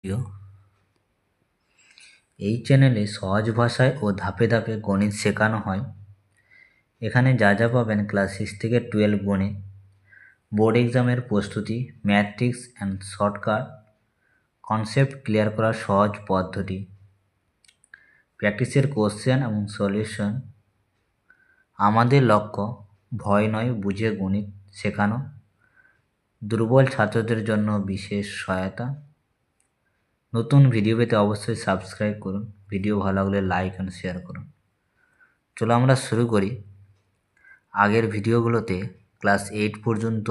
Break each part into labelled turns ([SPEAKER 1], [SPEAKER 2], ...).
[SPEAKER 1] Video. এই চ্যানেলে সহজ ভাষায় ও ধাপে ধাপে গণিত শেখানো হয়। এখানে যা যা পাবেন ক্লাস 6 থেকে 12 গণিত, বোর্ড এক্সামের প্রস্তুতি, matrix and shortcut, concept clear করার সহজ পদ্ধতি, প্র্যাকটিসের কোশ্চেন এবং সলিউশন। আমাদের লক্ষ্য ভয় নয়, বুঝে গণিত শেখানো। দুর্বল ছাত্রদের জন্য বিশেষ সহায়তা। নতুন ভিডিও পেতে অবশ্যই সাবস্ক্রাইব করুন। ভিডিও ভালো লাগলে লাইক অ্যান্ড শেয়ার করুন। চলো আমরা শুরু করি। আগের ভিডিওগুলোতে ক্লাস 8 পর্যন্ত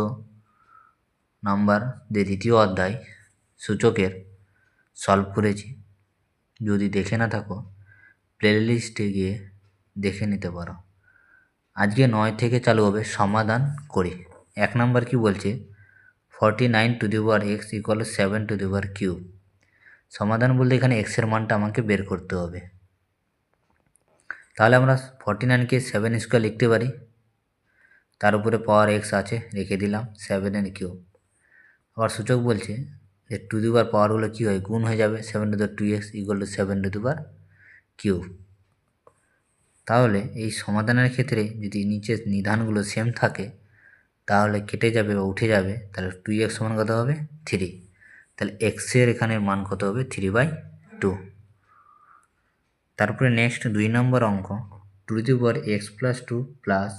[SPEAKER 1] নাম্বার দ্বিতীয় অধ্যায় সূচকের সলভ করেছি। যদি দেখে না থাকো প্লেলিস্টে গিয়ে দেখে নিতে পারো। আজকে 9 থেকে চালু হবে সমাধান করি। 1 নাম্বার কি বলছে, 49 two the power x equal 7 two the power cube. সমাধান বলতে এখানে এক্সের মানটা আমাকে বের করতে হবে। তাহলে আমরা 49কে 7 স্কোয়ার লিখতে পারি, তার উপরে পাওয়ার এক্স আছে, রেখে দিলাম 7 কিউব। আবার সূচক বলছে যে টু দি পাওয়ার পাওয়ারগুলো কী হয়, গুণ হয়ে যাবে। 7 to the 2x equal to 7 two the power cube. তাহলে এই সমাধানের ক্ষেত্রে যদি নিচের নিধানগুলো সেম থাকে তাহলে কেটে যাবে বা উঠে যাবে। তাহলে 2x সমান কত হবে, 3। তাহলে এক্সের এখানে মান কত হবে, 3/2। তারপরে নেক্সট 2 নম্বর অঙ্ক, two the power x plus 2 plus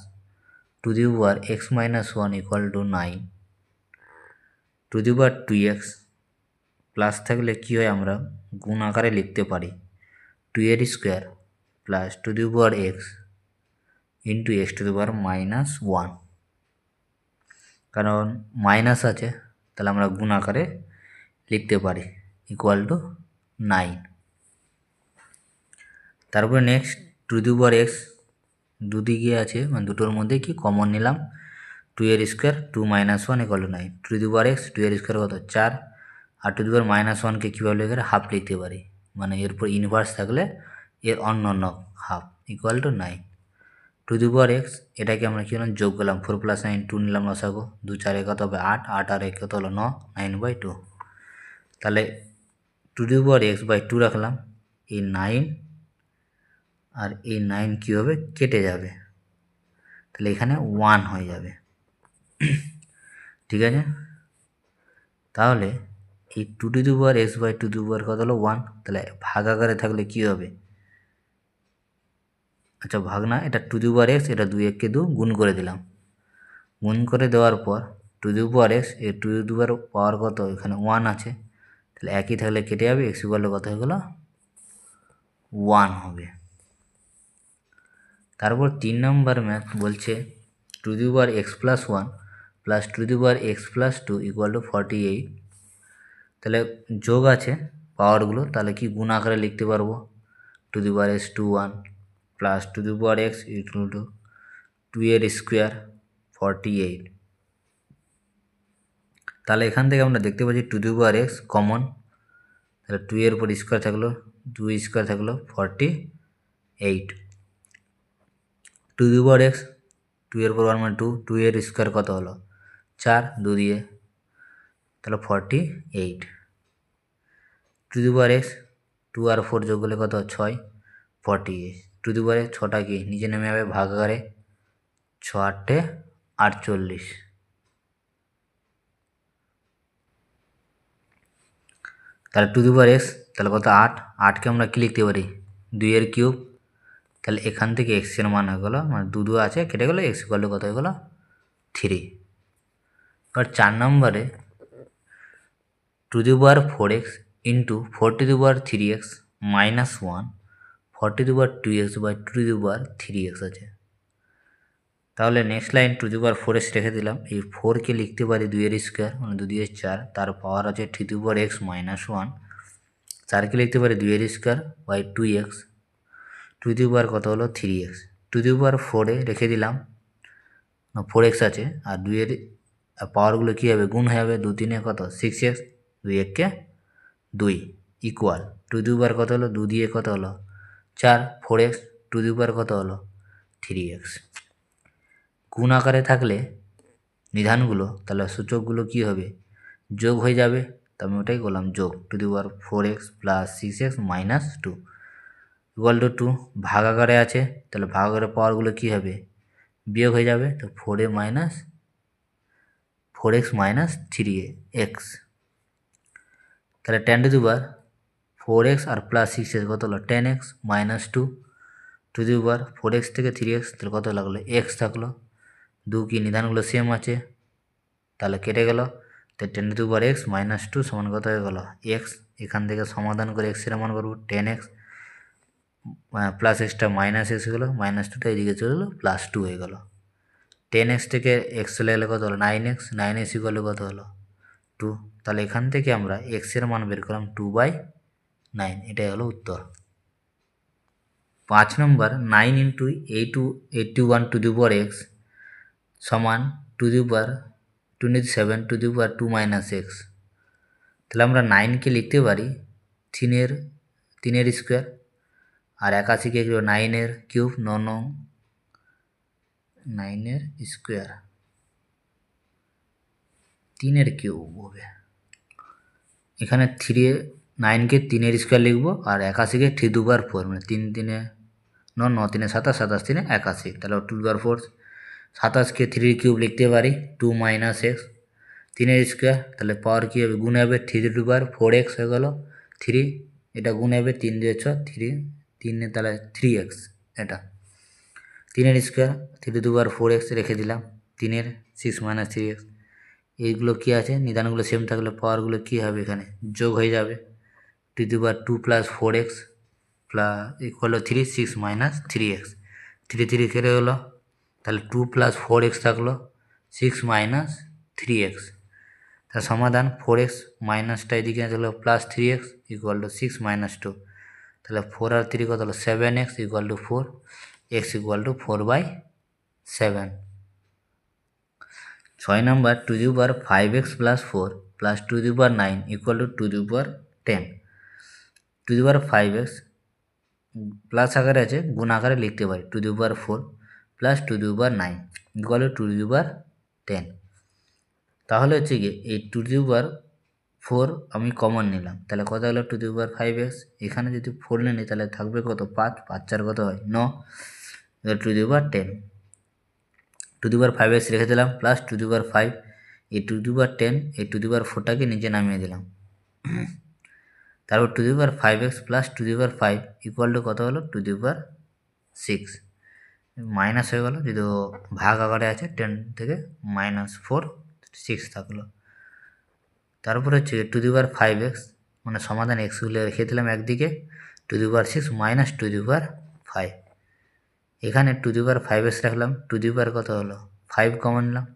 [SPEAKER 1] to the power x minus 1 equal to 9। Two the power 2x plus থাকলে কী হয়, আমরা গুণ আকারে লিখতে পারি 2 এর square plus to the power x into x two the power minus 1। কারণ মাইনাস আছে তাহলে আমরা গুণ আকারে লিখতে পারি ইকুয়াল টু 9। তারপরে next two the power x দুদিকে আছে, মানে দুটোর মধ্যে কি কমন নিলাম, 2 এর square 2 minus 1 equal to 9। Two the power x 2 এর স্কোয়ার কত, 4। আর টু দি পাওয়ার মাইনাস 1কে কীভাবে লিখে, হাফ লিখতে পারি, মানে এরপর ইনভার্স থাকলে এর অন্য half equal to 9। Two the power x এটাকে আমরা কী করলাম, যোগ করলাম, 4 + 9 2 নিলাম লসাগু, 2 4 কত হবে 8, 8 আর 1 কত হলো 9, 9/2। তাহলে to the power x by 2 রাখলাম, এই 9 আর এই 9 কী হবে, কেটে যাবে, তাহলে এখানে 1 হয়ে যাবে। ঠিক আছে, তাহলে এই to the power x by to the power কত হলো 1। তাহলে ভাগ আকারে থাকলে কী হবে, আচ্ছা ভাগ না, এটা টু দি পাওয়ার এক্স, এটা 2 1 কে 2 গুণ করে দিলাম। গুণ করে দেওয়ার পর টু দি পাওয়ার এক্স, এই টু দি পাওয়ার পাওয়ার কত, এখানে 1 আছে, তাহলে একই থাকলে কেটে যাবে, এক্স ইকুয়াল কত হয়ে গেলো 1 হবে। তারপর 3 নম্বর ম্যাথ বলছে to the power x plus 1 plus to the power x plus 2 equal to 48। তাহলে যোগ আছে পাওয়ারগুলো, তাহলে কি গুণ আকারে লিখতে পারবো, two the power x 2 1 plus to the power x equal two 2 এর স্কোয়ার 48। তাহলে এখান থেকে আমরা দেখতে পাচ্ছি two the power x common, তাহলে 2 এর উপর স্কোয়ার থাকলো, 2 স্কোয়ার থাকলো 48। টু দি পাওয়ার এক্স 2 এর উপর 1 মানে 2, 2 এর স্কোয়ার কত হলো 4, 2 দিয়ে, তাহলে 48। টু দি পাওয়ার এক্স 2 আর 4 যোগ করলে কত 6, 48। টু দি পাওয়ার 6টা কি নিচে নেমে যাবে ভাগ আকারে, 6 8 48। তাহলে টু দি পাওয়ার এক্স তাহলে কত 8, 8কে আমরা কী লিখতে পারি, 2 এর কিউব। তাহলে এখান থেকে এক্সের মান হয়ে গেলো, মানে 2 2 আছে কেটে গেলো, এক্স ইকুয়াল টু কত হয়ে গেলো 3। এবার 4 নম্বরে to the power 4x into 4 to the power 3x minus 1 4 to the power 2x by 2 to the power 3x আছে। তাহলে next line to the power 4x রেখে দিলাম, এই 4কে লিখতে পারি 2 এর স্কোয়ার, মানে 2 দিয়ে 4, তার পাওয়ার আছে to the power x minus 1, 4কে লিখতে পারি 2 এর square by 2x, to the power কত হলো 3x। টু দি পাওয়ার 4-এ রেখে দিলাম, 4x আছে, আর 2 এর পাওয়ারগুলো কী হবে, গুণ হয়ে যাবে, 2 3 কত 6x, 2 1 2 equal to the power কত হলো, 2 দিয়ে কত হলো 4, 4x টু দি পাওয়ার কত হলো 3x। গুণ আকারে থাকলে নিধানগুলো, তাহলে সূচকগুলো কী হবে, যোগ হয়ে যাবে, তো আমি ওটাই করলাম যোগ, two the power 4x plus 6x minus 2 equal to 2, ভাগাকারে আছে, তাহলে ভাগাকারে পাওয়ারগুলো কী হবে, বিয়োগ হয়ে যাবে। তো 4x মাইনাস 3x, তাহলে 10 to the power 4x R plus 6x কত হলো 10x minus 2 to the power 4x থেকে 3x, তাহলে কত লাগলো x থাকলো, 2 কি নিধানগুলো সেম আছে, তাহলে কেটে গেল। তো 10 to the power x minus 2 সমান কত হয়ে গেল x, এখান থেকে সমাধান করে x এর মান করবো 10x plus extra minus x গেলো, মাইনাস 2টা এদিকে চলে গেলো, প্লাস 2 হয়ে গেলো। 10x থেকে x চলে গেলে কত হলো 9x, 9x ইকুয়াল কত হলো 2, তাহলে এখান থেকে আমরা x এর মান বের করলাম 2/9, এটাই হলো উত্তর। 5 নম্বর 9 into 81 to the power x সমান two the power 27 to the power 2 minus x, তাহলে আমরা 9কে লিখতে পারি 3-এর স্কোয়ার, আর 81কে 9-এর কিউব, 9-এর স্কোয়ার 3-এর কিউব হবে। এখানে 9কে 3-এর স্কোয়ার লিখবো, আর 81কে 3 2 4, মানে 3 3 9 3 27, 27 3 81, তাহলে 2 4, 27কে 3 কিউব লিখতে পারি 2 মাইনাস এক্স, 3-এর স্কোয়ার, তাহলে পাওয়ার কী হবে গুণ হবে 3 টু দি পাওয়ার 4x হয়ে গেল 3, এটা গুণ হবে 3 2 6 3 3, তাহলে 3x, এটা 3-এর square 3 two the power 4x রেখে দিলাম, 3-এর 6 মাইনাস 3x, এইগুলো কী আছে নিদানগুলো সেম থাকলে পাওয়ারগুলো কী হবে এখানে যোগ হয়ে যাবে, two the power 2 plus 4x plus equal 3 6 minus 3x, 3 3 কেটে গেলো, তাহলে 2 প্লাস 4x থাকলো 6 মাইনাস 3x, তার সমাধান 4x মাইনাসটা এদিকে হলো plus 3x equal to 6 minus 2, তাহলে 4 আর 3 কত হলো 7x equal to 4, x equal to 4/7। 6 number to the power 5x plus 4 plus to the power 9 equal to the power 10, to the power 5x plus আকারে আছে, গুণ আকারে লিখতে পারি to the power 4 plus to the power 9 equal to the power 10, তাহলে হচ্ছে কি এই টু দি পাওয়ার 4 আমি কমন নিলাম, তাহলে কত হলো টু দি পাওয়ার 5x, এখানে যদি 4 নিই তাহলে থাকবে কত 5, 5 4 কত হয় 9, এবার two the power 10, to the power 5x রেখে দিলাম প্লাস টু দি পাওয়ার 5, এই টু দি পাওয়ার 10 এই টু দি পাওয়ার 4টাকে নিচে নামিয়ে দিলাম, তারপর two the power 5x plus to the power 5 equal to কত হলো টু দি পাওয়ার 6, মাইনাস হয়ে গেলো যদি ভাগ আকারে আছে 10 থেকে মাইনাস 4 6 থাকলো, তারপর হচ্ছে টু দি পাওয়ার 5x মানে সমাধান এক্সগুলো রেখে দিলাম একদিকে, to the power 6 minus to the power 5, এখানে টু দি পাওয়ার 5x রাখলাম, টু দি পাওয়ার কত হলো 5 কমন নিলাম,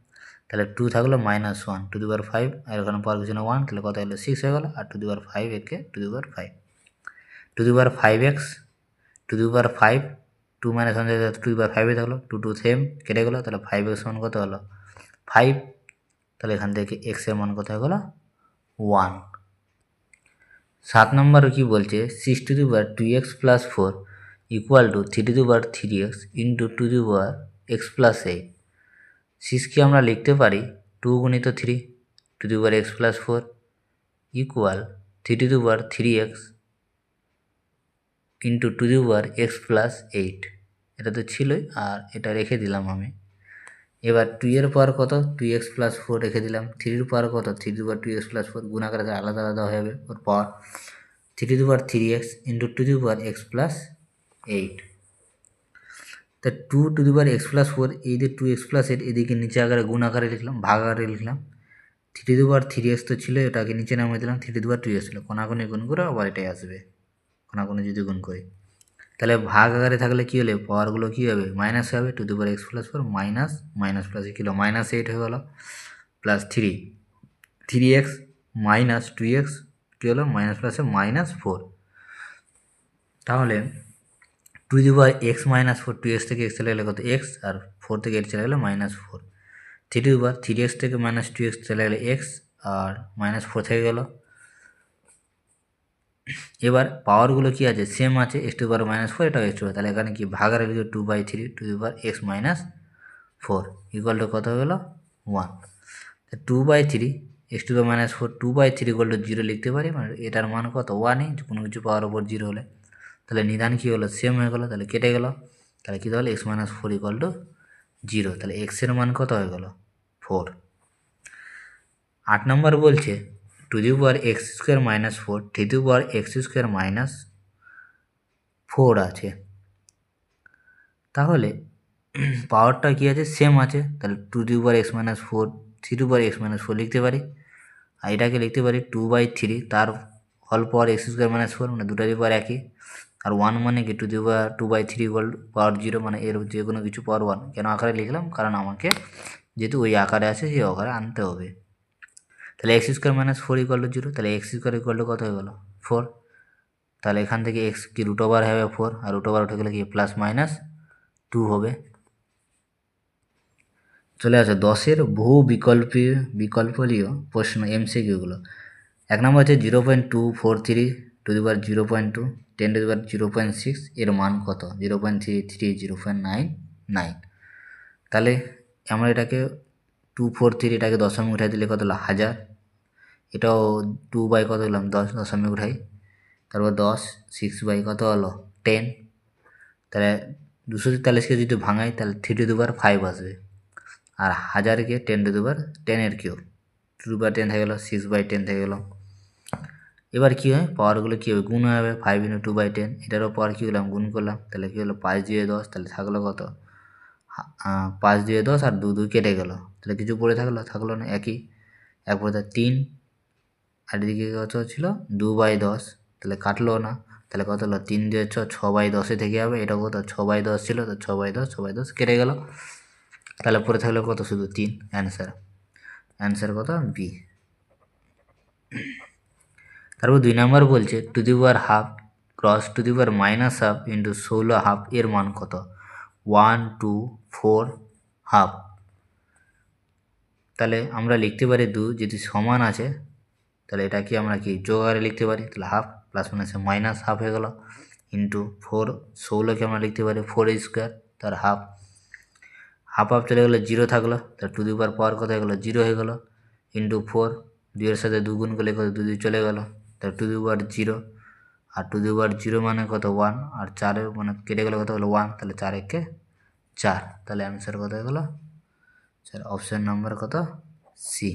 [SPEAKER 1] তাহলে 2 থাকলো মাইনাস 1 টু দি পাওয়ার 5, আর এখানে পাওয়ার কিছু না 1, তাহলে কত হলো 6 হয়ে গেলো, আর টু দি পাওয়ার 5 একে to the power 5, to the power 5x to the power 5 2 minus 1 to the power 5 থাকলো, 2 2 সেম কেটে গেলো, তাহলে 5x মান কত হলো 5, তাহলে এখান থেকে x এর মান কত হয়ে গেলো 1। 7 নম্বরে কি বলছে 6 two the power 2x plus 4 equal to 3 two the power 3x into two the power x plus 8, 6কে আমরা লিখতে পারি 2 গুণিত 3 two the power x plus 4 equal 3 two the power 3x into two the power x plus 8, এটা তো ছিলই আর এটা রেখে দিলাম আমি। এবার 2 এর পাওয়ার কত 2x প্লাস 4 রেখে দিলাম, 3 এর পাওয়ার কত 3 two the power 2x plus 4 গুণ আকারে আলাদা আলাদা হয়ে যাবে ওর পাওয়ার, 3 two the power 3x into two the power x plus 8, তা 2 to the power x plus 4 এই যে 2x প্লাস 8 এদিকে নিচে আকারে গুণ আকারে লিখলাম, ভাগ আকারে লিখলাম, 3 টু দি পাওয়ার 3x তো ছিল এটাকে নিচে নামিয়ে দিলাম, 3 টু দি পাওয়ার 2x ছিল, কোনাকুনি গুণ করে আবার এটাই আসবে, কোনাকুনি যদি গুণ করি তাহলে ভাগ আকারে থাকলে কী হলে পাওয়ারগুলো কী হবে মাইনাস হবে, to the power x plus 4 minus minus plus কী হলো মাইনাস 8 হয়ে গেলো, প্লাস 3x মাইনাস 2x কী হলো মাইনাস প্লাসে মাইনাস 4, তাহলে to the power x minus 4 2x থেকে x চলে গেলে কত x, আর 4 থেকে 8 চলে গেলে minus 4, 3 two the power 3x থেকে মাইনাস 2x চলে গেলে x আর মাইনাস 4 থেকে গেল। এবার পাওয়ারগুলো কি আছে সেম আছে, x two the power minus 4 এটাও x টু, তাহলে এখানে কি ভাগার লিখে 2/3 two the power x minus 4 equal to কত হয়ে গেলো 1, 2/3 x two the power -4 2/3 equal to 0 লিখতে পারি, মানে এটার মান কত 1ই, কোনো কিছু পাওয়ার ওপর 0 হলে। তাহলে নিদান কী হলো, সেম হয়ে গেলো, তাহলে কেটে গেল। তাহলে কী তাহলে x - 4 ইকুয়াল টু 0, তাহলে এক্সের মান কত হয়ে গেল 4। 8 নম্বর বলছে to the power x square minus 4 to the power x square minus 4 আছে, তাহলে পাওয়ারটা কী আছে, সেম আছে। তাহলে to the power x - 4 three to power x - 4 লিখতে পারি, আর এটাকে লিখতে পারি 2/3 তার হল পাওয়ার এক্স স্কোয়ার মাইনাস 4, মানে দুটারই পাওয়ার একই। আর 1 মানে কি টু দি পাওয়ার 2/3 ইকুয়াল পাওয়ার 0, মানে এর যে কোনো কিছু পাওয়ার 1। কেন আকারে লিখলাম, কারণ আমাকে যেহেতু ওই আকারে আছে সেই আকারে আনতে হবে। তাহলে x square minus 4 equal to 0, তাহলে এক্স স্কোয়ার ইকুয়াল টু কত হয়ে গেল 4। তাহলে এখান থেকে এক্স কি রুট ওভার হবে 4, আর রুট ওভার উঠে গেলে কি প্লাস মাইনাস 2 হবে। চলে আসে 10-এর বহু বিকল্পীয় প্রশ্ন এমসিকিউগুলো। 1 নম্বর হচ্ছে 0.243 two the power 0.2 10 to the পাওয়ার 0.6 এর মান কত, 0.33 0.99। তাহলে আমরা এটাকে 243 এটাকে দশমিক উঠাই দিলে কত হলো 1000, এটাও 2 কত দিলাম 10 দশমিক উঠাই, তারপর 10 6 কত হলো 10। তাহলে 243কে যদি ভাঙাই তাহলে 3 টু দি পাওয়ার 5 আসবে, আর 1000কে 10 to the power 10 cube, 2 to the power 10 থেকে গেলো, 6/10 থেকে গেলো। এবার কী হয়, পাওয়ারগুলো কী হবে, গুণ হবে, 5 × 2/10, এটারও পাওয়ার কী করলাম, গুণ করলাম, তাহলে কী হলো 5 দিয়ে 10, তাহলে থাকলো কত 5 দিয়ে 10 আর 2 কেটে গেলো, তাহলে কিছু পড়ে থাকলো না, একই। একবার 3 আর এদিকে কত ছিল 2/10, তাহলে কাটলো না, তাহলে কত হলো 3 দিয়ে 6 6/10 থেকে যাবে, এটা কত 6/10 ছিল, তো 6/10 কেটে গেল, তাহলে পরে থাকলো কত শুধু 3। অ্যান্সার কত বি। তারপর 2 নম্বর বলছে to the power half cross two the power minus half into 16 half এর মান কত, 1 2 4 হাফ। তাহলে আমরা লিখতে পারি 2 যদি সমান আছে তাহলে এটা কি আমরা কি যোগ আকারে লিখতে পারি, তাহলে হাফ প্লাস মাইনাসে মাইনাস হাফ হয়ে গেল, ইন্টু 4 16কে আমরা লিখতে পারি 4 স্কোয়ার, তার হাফ হাফ হাফ চলে গেলো 0 থাকলো, তার টু দি পাওয়ার কত হয়ে গেলো 0 হয়ে গেলো, ইন্টু 4 2 এর সাথে 2 গুণ করলে কত 2 চলে গেলো, তার to the power 0, R two the পাওয়ার 0 মানে কত 1, আর 4 মানে কেটে গেলে কত হলো 1, তাহলে 4 একে 4, তাহলে অ্যান্সার কত হয়ে গেলো স্যার অপশান নাম্বার কত সি।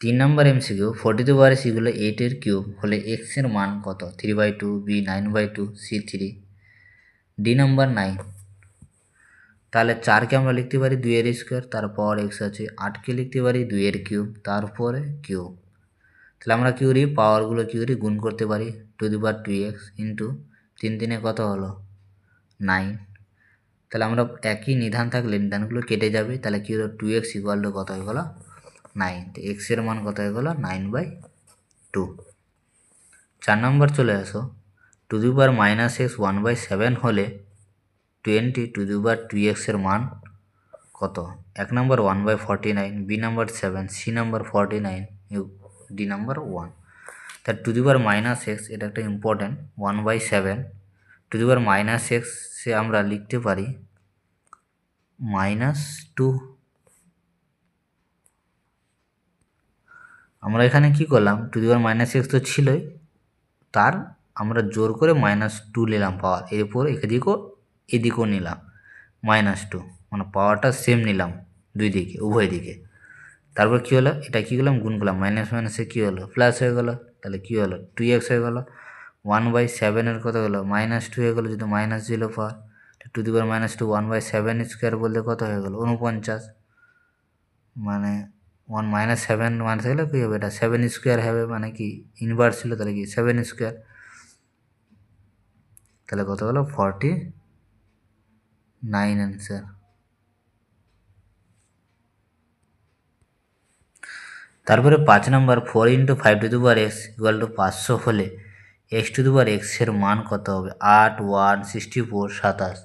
[SPEAKER 1] 3 নম্বর এমসিকিউ 42 এগুলো 8 কিউব হলে এক্স এর মান কত, 3/2 বি 9/2 সি 3 ডি নাম্বার 9। তাহলে 4কে আমরা লিখতে পারি 2 এর স্কোয়ার, তারপর এক্স আছে, 8কে লিখতে পারি 2 এর কিউব, তারপরে কিউব। তাহলে আমরা কী করি, পাওয়ারগুলো কী করি গুণ করতে পারি, to the power 2x into 3 3 কত হলো 9। তাহলে আমরা একই নিধান থাকলে নিধানগুলো কেটে যাবে, তাহলে কী হলো 2x ইকুয়াল টু কত হয়ে গেলো 9, তো এক্সের মান কত হয়ে গেলো 9/2। 4 নম্বর চলে আসো টু দি পাওয়ার -x 1/7 হলে 20 টু দি পাওয়ার 2x এর মান কত। 1 নম্বর 1/49, B number 7, C number 49, D number 1। তার টু দি পাওয়ার -x এটা একটা important, 1/7 to the power -x সে আমরা লিখতে পারি -2। আমরা এখানে কি করলাম, টু দি পাওয়ার -x তো ছিলই, তার আমরা জোর করে -2 নিলাম পাওয়ার, এরপর এদিকেও নিলাম -2, মানে পাওয়ারটা সেম নিলাম দুই দিকে উভয় দিকে। তারপর কী হলো, এটা কী করলাম গুণ করলাম, মাইনাস মাইনাসে কী হলো প্লাস হয়ে গেলো, তাহলে কী হলো 2x হয়ে গেলো। 1/7 কত হলো -2 হয়ে গেলো, যেহেতু মাইনাস দিল পাওয়ার, টু দি পাওয়ার -2 1/7 স্কোয়ার বলতে কত হয়ে গেলো 49, মানে 7 মানে থাকলে কী হবে, এটা 7 স্কোয়ার হবে, মানে কি ইনভার্স ছিল, তাহলে কি 7 স্কোয়ার, তাহলে কত হলো 49 অ্যান্সার। তারপরে 5 নম্বর 4 × 5 to the power x equal two 500 হলে x two the power x এর মান কত হবে, 8 1 64 27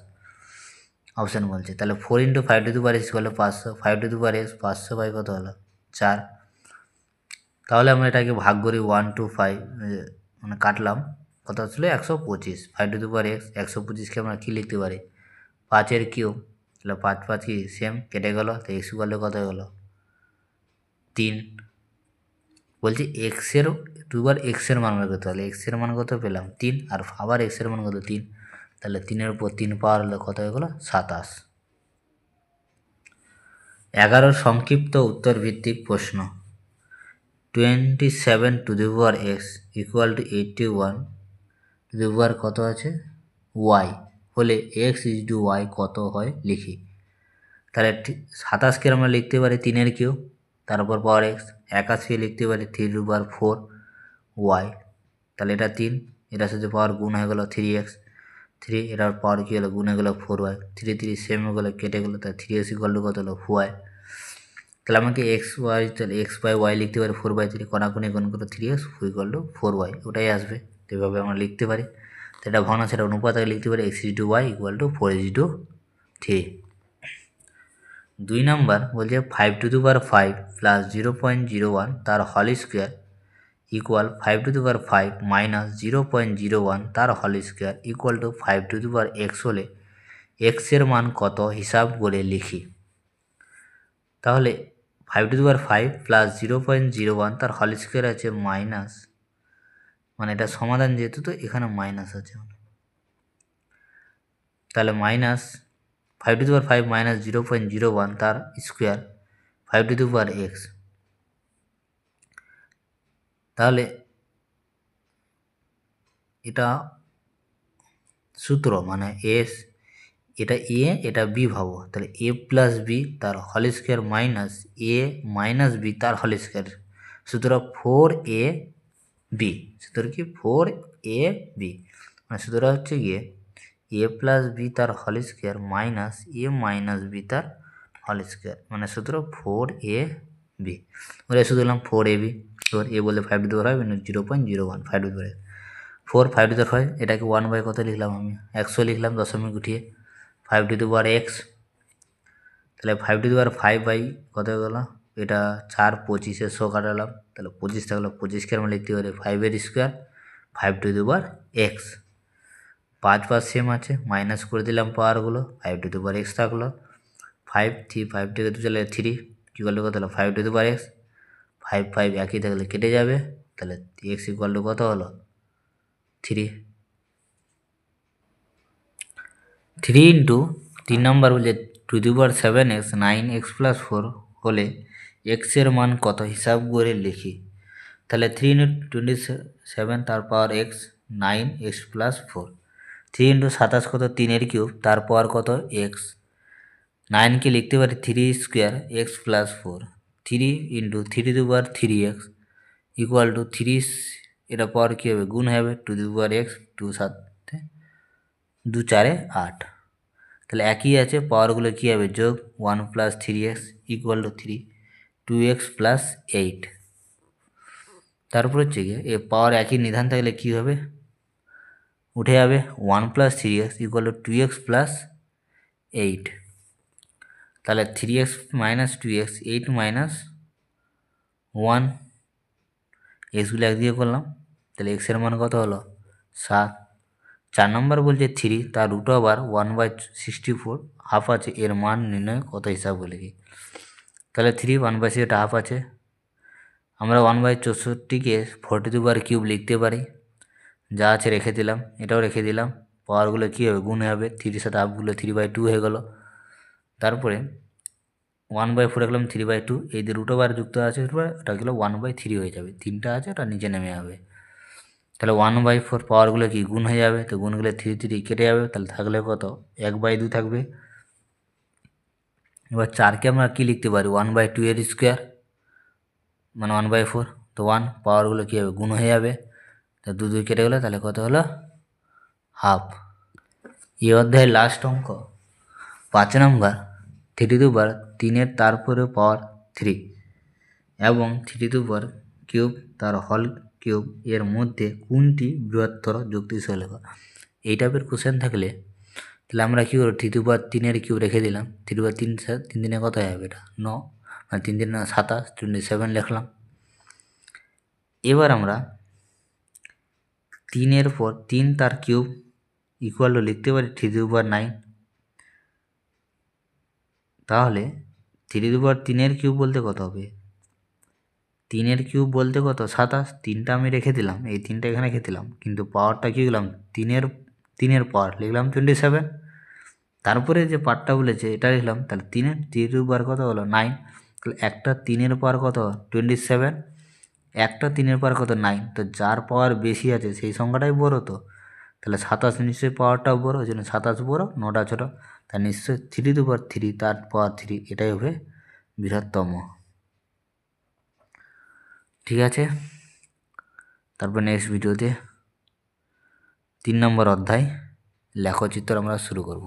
[SPEAKER 1] অপশান বলছে। তাহলে 4 × 5 to the power x equal two 500, 5 to the power x 500 কত হলো 4। তাহলে আমরা এটাকে ভাগ করি 1 2 5, মানে কাটলাম, কত ছিল 125, 5 টু দি পাওয়ার x 125কে আমরা কী লিখতে পারি 5 কিউব, তাহলে 5 5 কি সেম কেটে গেলো, তো x ইকুয়াল টু কত হয়ে গেলো 3 বলছি এক্সের দুবার এক্সের মান বের করতে, তাহলে এক্সের মান কত পেলাম 3, আর আবার এক্সের মান কত 3, তাহলে 3-এর উপর 3 পাওয়ার হলে কত হয়ে গেলো 27। 11 সংক্ষিপ্ত উত্তর ভিত্তিক প্রশ্ন। 27 to the power x equal to 81 to the power কত আছে ওয়াই হলে এক্স ইজ টু ওয়াই কত হয় লিখি। তাহলে 27কে আমরা লিখতে পারি 3-এর কিউব, তারপর পাওয়ার এক্স। 81কে লিখতে পারি 3 টু পাওয়ার 4 ওয়াই, তাহলে এটা 3, এটা সাথে পাওয়ার গুণ হয়ে গেলো 3x, 3 এটার পাওয়ার কী হলো গুণ হয়ে গেলো 4y, 3 3 সেম হয়ে গেলো কেটে গেলো, তাহলে 3x ইকুয়াল টু কত হলো 4y। তাহলে আমাকে এক্স ওয়াই, তাহলে এক্স বাই ওয়াই লিখতে পারি 4/3, কোনাকুনি গুণ করে 3x ইকুয়াল টু 4y, ওটাই আসবে। তো এভাবে আমরা লিখতে পারি। তো এটা ভগ্নাংশ, সেটা অনুপাত লিখতে পারি x is to y equal to 4 is to 3। 2 নম্বর বলছে 5 টু দি পাওয়ার 5 প্লাস 0.01 তার whole square equal 5 to the power 5 minus 0.01 তার whole square equal to 5 to the power x হলে এক্সের মান কত হিসাব করে লিখি। তাহলে 5 টু দি পাওয়ার 5 প্লাস 0.01 তার হোল স্কোয়ার আছে মাইনাস, মানে এটা সমাধান যেহেতু তো এখানে মাইনাস আছে, তাহলে minus 5 to the power 5 minus 0.01 তার square 5 to the power x. তাহলে এটা সূত্র মানে এস, এটা এ এটা বি ভাবো, তাহলে এ প্লাস বি তার হোল স্কোয়ার মাইনাস এ মাইনাস বি তার হোল স্কোয়ার, সূত্র 4a বি, সূত্র কি 4a বি, মানে সূত্র হচ্ছে গিয়ে এ প্লাস বি তার হোল স্কোয়ার মাইনাস এ মাইনাস বি তার হোল স্কোয়ার, মানে সূত্র 4a বি। ওরা শুধু দিলাম 4ab, এবার এ বলে 5 to the power 5 0.01 5 to the power 4 5 to the power 5, এটাকে 1 বাই কত লিখলাম আমি 100 লিখলাম দশমিক উঠিয়ে 5 টু দি পাওয়ার এক্স, তাহলে 5 টু দি পাওয়ার 5 বাই কত হয়ে গেলো, এটা 4 25-এ 100 কাটালাম, তাহলে 25 থাকলো, 25কে আমরা লিখতে পারি 5-এর square 5 to the power x. 5 5 same আছে, মাইনাস করে দিলাম পাওয়ারগুলো, 5 টু দি পাওয়ার এক্স থাকলো, 5 3 5 থেকে 2 চলে 3 ইকুয়াল টু কত হলো 5 টু দি পাওয়ার এক্স, 5 5 একই থাকলে কেটে যাবে, তাহলে এক্স ইকুয়াল টু কত হলো 3। 3 ইন্টু 3 নম্বর বলছে to the power 7x 9x plus 4 হলে এক্সের মান কত হিসাব করে লিখি। তাহলে 3 ইন্টু 27 তার power x 9x plus 4, 3 into 27 কত 3-এর কিউব তার পাওয়ার কত এক্স, 9কে লিখতে পারি 3 square x plus 4, 3 into 3 two the power 3x equal to 3, এটা পাওয়ার কী হবে গুণ হবে টু দি পাওয়ার এক্স, 2 সাথে 2 4 8, তাহলে একই আছে পাওয়ারগুলো কী হবে যোগ 1 plus 3x equal to 3 2x plus 8। তারপর হচ্ছে গিয়ে এ পাওয়ার একই নিধান থাকলে কী হবে উঠে যাবে 1 plus 3x equal to 2x plus 8, তাহলে 3x মাইনাস 2x 8 মাইনাস 1, এক্সগুলো একদিকে করলাম, তাহলে এক্সের মান কত হলো 7। 4 নম্বর বলছে 3 তার রুট ওভার 1/64 হাফ আছে, এর মান নির্ণয় কত হিসাব বলে কি। তাহলে 3 1/6 এটা হাফ আছে, আমরা 1/64কে 4 টু দি পাওয়ার কিউব লিখতে পারি, যা আছে রেখে দিলাম, এটাও রেখে দিলাম, পাওয়ারগুলো কী হবে গুণ হবে, 3-এর সাথে হাফগুলো 3/2 হয়ে গেলো, তারপরে 1/4 রাখলাম 3/2, এই যে রুট ওভার যুক্ত আছে ওটা গেলো 1/3 হয়ে যাবে, 3টা আছে ওটা নিচে নেমে যাবে, তাহলে 1/4 পাওয়ারগুলো কি গুণ হয়ে যাবে, তো গুণগুলো 3 3 কেটে যাবে, তাহলে থাকলে কত 1/2 থাকবে। এবার 4কে আমরা কী লিখতে পারি 1/2 এর স্কোয়ার মানে 1/4, তো 1 পাওয়ারগুলো কী হবে গুণ হয়ে যাবে, তো 2 2 কেটে গেলো, তাহলে কত হলো হাফ। এই অধ্যায়ের লাস্ট অঙ্ক 5 নম্বর 3 টু দি পাওয়ার 3-এর তারপরে পাওয়ার 3 এবং 3 টু দি পাওয়ার কিউব তার হল কিউব এর মধ্যে কোনটি বৃহত্তর যুক্তিসহ লেখা। এই টাইপের কোশ্চেন থাকলে তাহলে আমরা কী করবো 3 টু দি পাওয়ার 3-এর কিউব রেখে দিলাম, 3 টু দি পাওয়ার 3 3 দিনে কত হবে এটা 9, মানে 3 3 27 27 লিখলাম। এবার আমরা 3-এর পর 3 তার কিউব ইকুয়াল টু লিখতে পারি 3 টু দি পাওয়ার 9, তাহলে 3 টু দি পাওয়ার 3-এর কিউব বলতে কত হবে 3 কিউব বলতে কত 27, 3টা আমি রেখে দিলাম, এই 3টা এখানে রেখে দিলাম, কিন্তু পাওয়ারটা কী লিখলাম 3-এর পাওয়ার লিখলাম 27। তারপরে যে পার্টটা বলেছে এটা লিখলাম, তাহলে 3 বার কত হলো 9, তাহলে একটা 3-এর পাওয়ার কত 27, একটা 3-এর পাওয়ার কত 9, তো যার পাওয়ার বেশি আছে সেই সংখ্যাটাই বড়, তো তাহলে 27 নিশ্চয়ই পাওয়ারটাও বড়, ওই জন্য 27 বড়, 9টা ছোটো, তার নিশ্চয়ই 3^3, তার পাওয়ার 3, এটাই হবে বৃহত্তম। ঠিক আছে, তারপর নেক্সট ভিডিওতে 3 নম্বর অধ্যায় লেখচিত্র আমরা শুরু করব।